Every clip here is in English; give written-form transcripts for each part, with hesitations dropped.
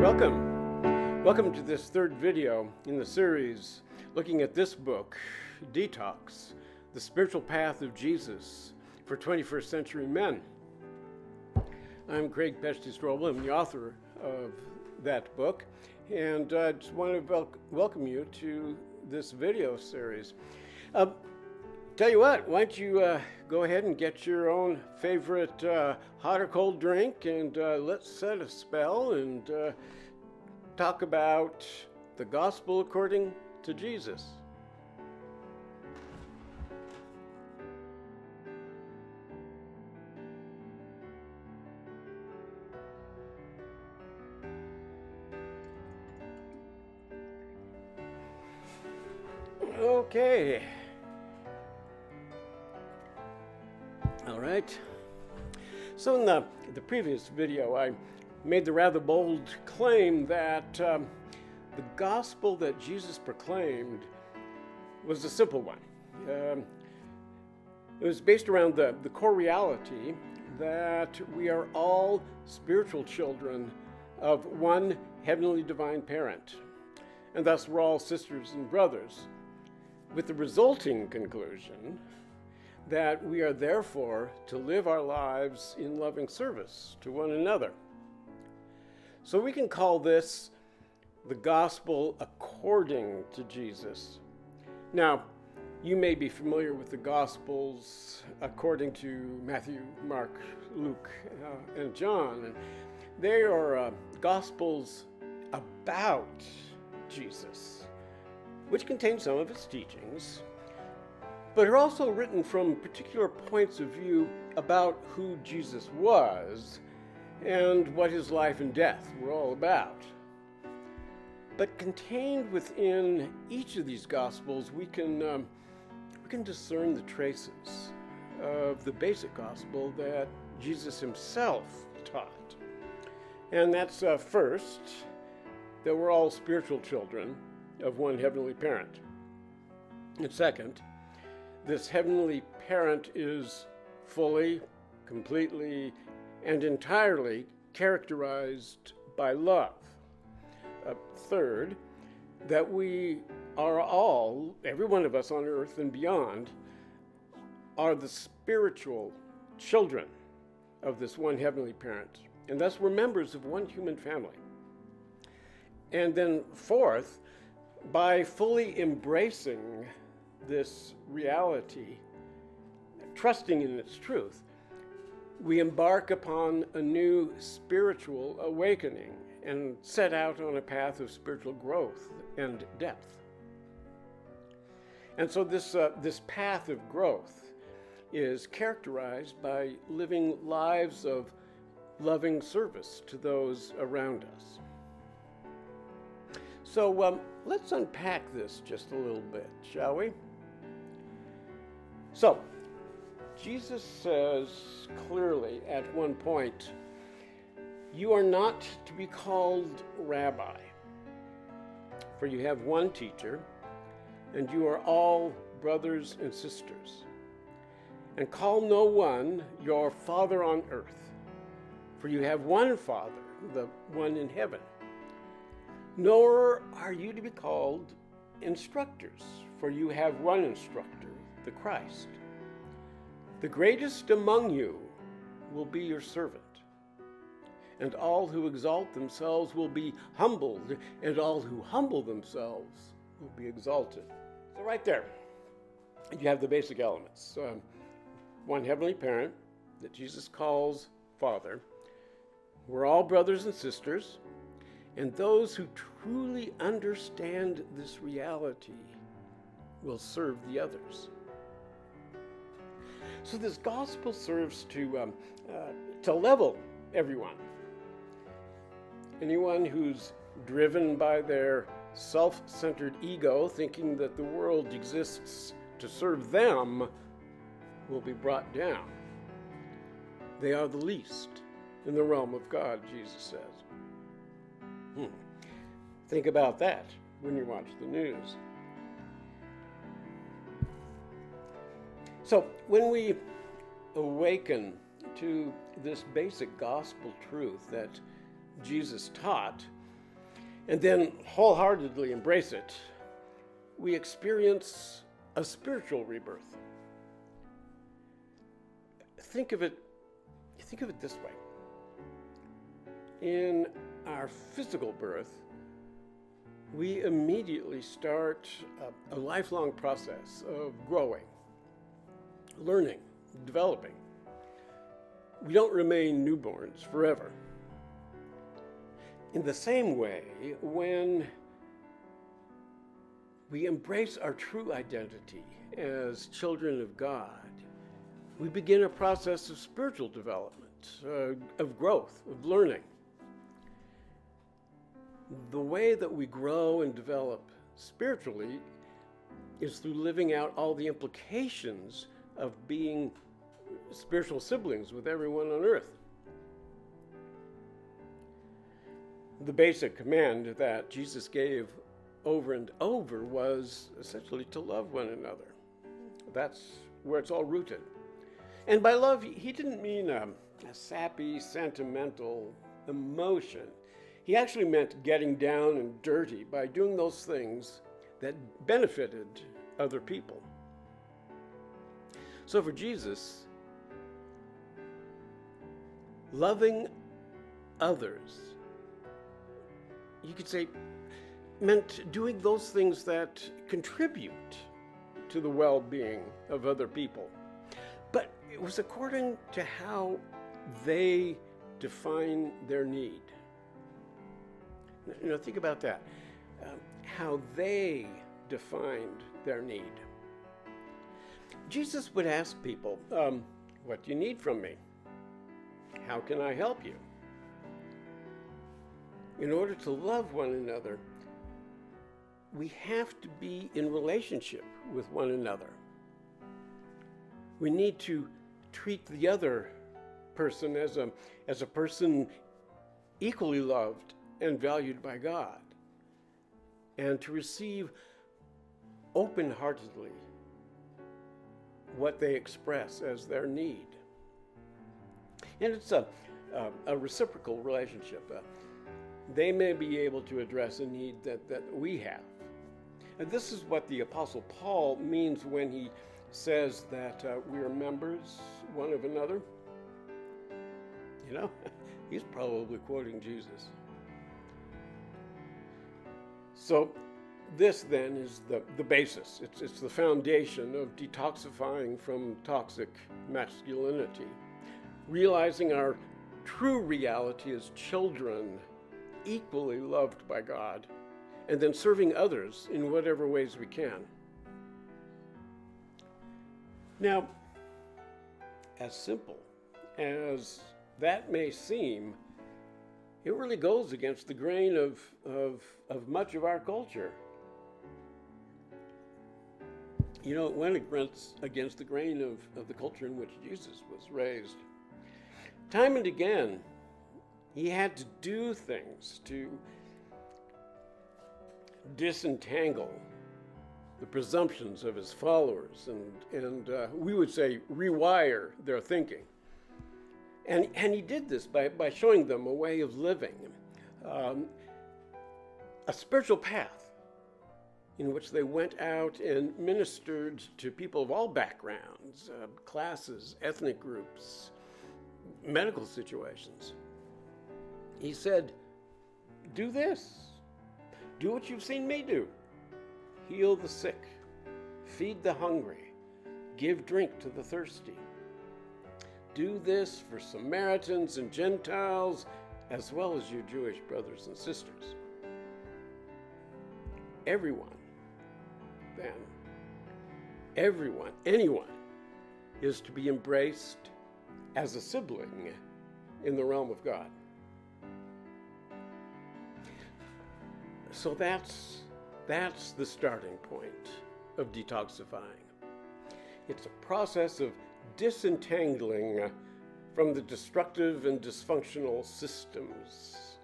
Welcome to this third video in the series looking at this book, Detox, the Spiritual Path of Jesus for 21st Century Men. I'm Craig Pesty-Strobel. I'm the author of that book, and I just want to welcome you to this video series. Tell you what, why don't you go ahead and get your own favorite hot or cold drink, and let's set a spell and talk about the gospel according to Jesus. Okay. All right. So in the previous video, I made the rather bold claim that the gospel that Jesus proclaimed was a simple one. It was based around the core reality that we are all spiritual children of one heavenly divine parent, and thus we're all sisters and brothers, with the resulting conclusion that we are therefore to live our lives in loving service to one another. So we can call this the gospel according to Jesus. Now, you may be familiar with the gospels according to Matthew, Mark, Luke, and John. And they are gospels about Jesus, which contain some of his teachings, but are also written from particular points of view about who Jesus was and what his life and death were all about. But contained within each of these Gospels, we can discern the traces of the basic gospel that Jesus himself taught. And that's first, that we're all spiritual children of one heavenly parent. And second, this heavenly parent is fully, completely, and entirely characterized by love. Third, that we are all, every one of us on earth and beyond, are the spiritual children of this one heavenly parent, and thus we're members of one human family. And then fourth, by fully embracing this reality, trusting in its truth, we embark upon a new spiritual awakening and set out on a path of spiritual growth and depth. And so this path of growth is characterized by living lives of loving service to those around us. So let's unpack this just a little bit, shall we? So, Jesus says clearly at one point, "You are not to be called rabbi, for you have one teacher, and you are all brothers and sisters. And call no one your father on earth, for you have one Father, the one in heaven. Nor are you to be called instructors, for you have one instructor, the Christ. The greatest among you will be your servant. And all who exalt themselves will be humbled, and all who humble themselves will be exalted." So right there, you have the basic elements. One heavenly parent that Jesus calls Father. We're all brothers and sisters, and those who truly understand this reality will serve the others. So this gospel serves to level everyone. Anyone who's driven by their self-centered ego, thinking that the world exists to serve them, will be brought down. They are the least in the realm of God, Jesus says. Think about that when you watch the news. So when we awaken to this basic gospel truth that Jesus taught, and then wholeheartedly embrace it, we experience a spiritual rebirth. Think of it this way. In our physical birth, we immediately start a lifelong process of growing, learning, developing. We don't remain newborns forever. In the same way, when we embrace our true identity as children of God, we begin a process of spiritual development, of growth, of learning. The way that we grow and develop spiritually is through living out all the implications of being spiritual siblings with everyone on earth. The basic command that Jesus gave over and over was essentially to love one another. That's where it's all rooted. And by love, he didn't mean a sappy, sentimental emotion. He actually meant getting down and dirty by doing those things that benefited other people. So for Jesus, loving others, you could say, meant doing those things that contribute to the well-being of other people. But it was according to how they define their need. Think about that. How they defined their need. Jesus would ask people, what do you need from me? How can I help you? In order to love one another, we have to be in relationship with one another. We need to treat the other person as a person equally loved and valued by God, and to receive open-heartedly what they express as their need. And it's a reciprocal relationship. They may be able to address a need that we have. And this is what the Apostle Paul means when he says that we are members one of another. He's probably quoting Jesus. So this then is the basis. It's the foundation of detoxifying from toxic masculinity, realizing our true reality as children equally loved by God, and then serving others in whatever ways we can. Now, as simple as that may seem, it really goes against the grain of much of our culture. It went against the grain of the culture in which Jesus was raised. Time and again, he had to do things to disentangle the presumptions of his followers and we would say rewire their thinking. And he did this by showing them a way of living, a spiritual path in which they went out and ministered to people of all backgrounds, classes, ethnic groups, medical situations. He said, do this. Do what you've seen me do. Heal the sick, feed the hungry, give drink to the thirsty. Do this for Samaritans and Gentiles, as well as your Jewish brothers and sisters. Everyone, then, anyone, is to be embraced as a sibling in the realm of God. So that's the starting point of detoxifying. It's a process of disentangling from the destructive and dysfunctional systems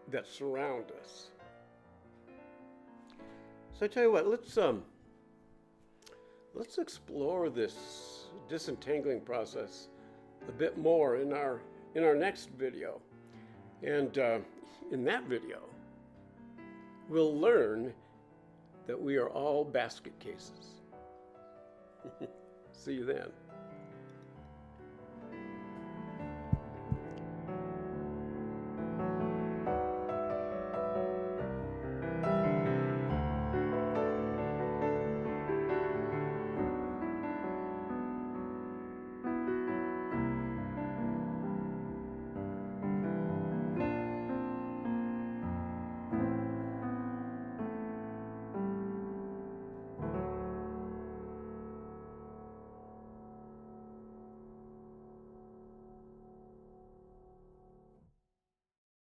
that surround us. So I tell you what, let's explore this disentangling process a bit more in our next video. And in that video, we'll learn that we are all basket cases. See you then.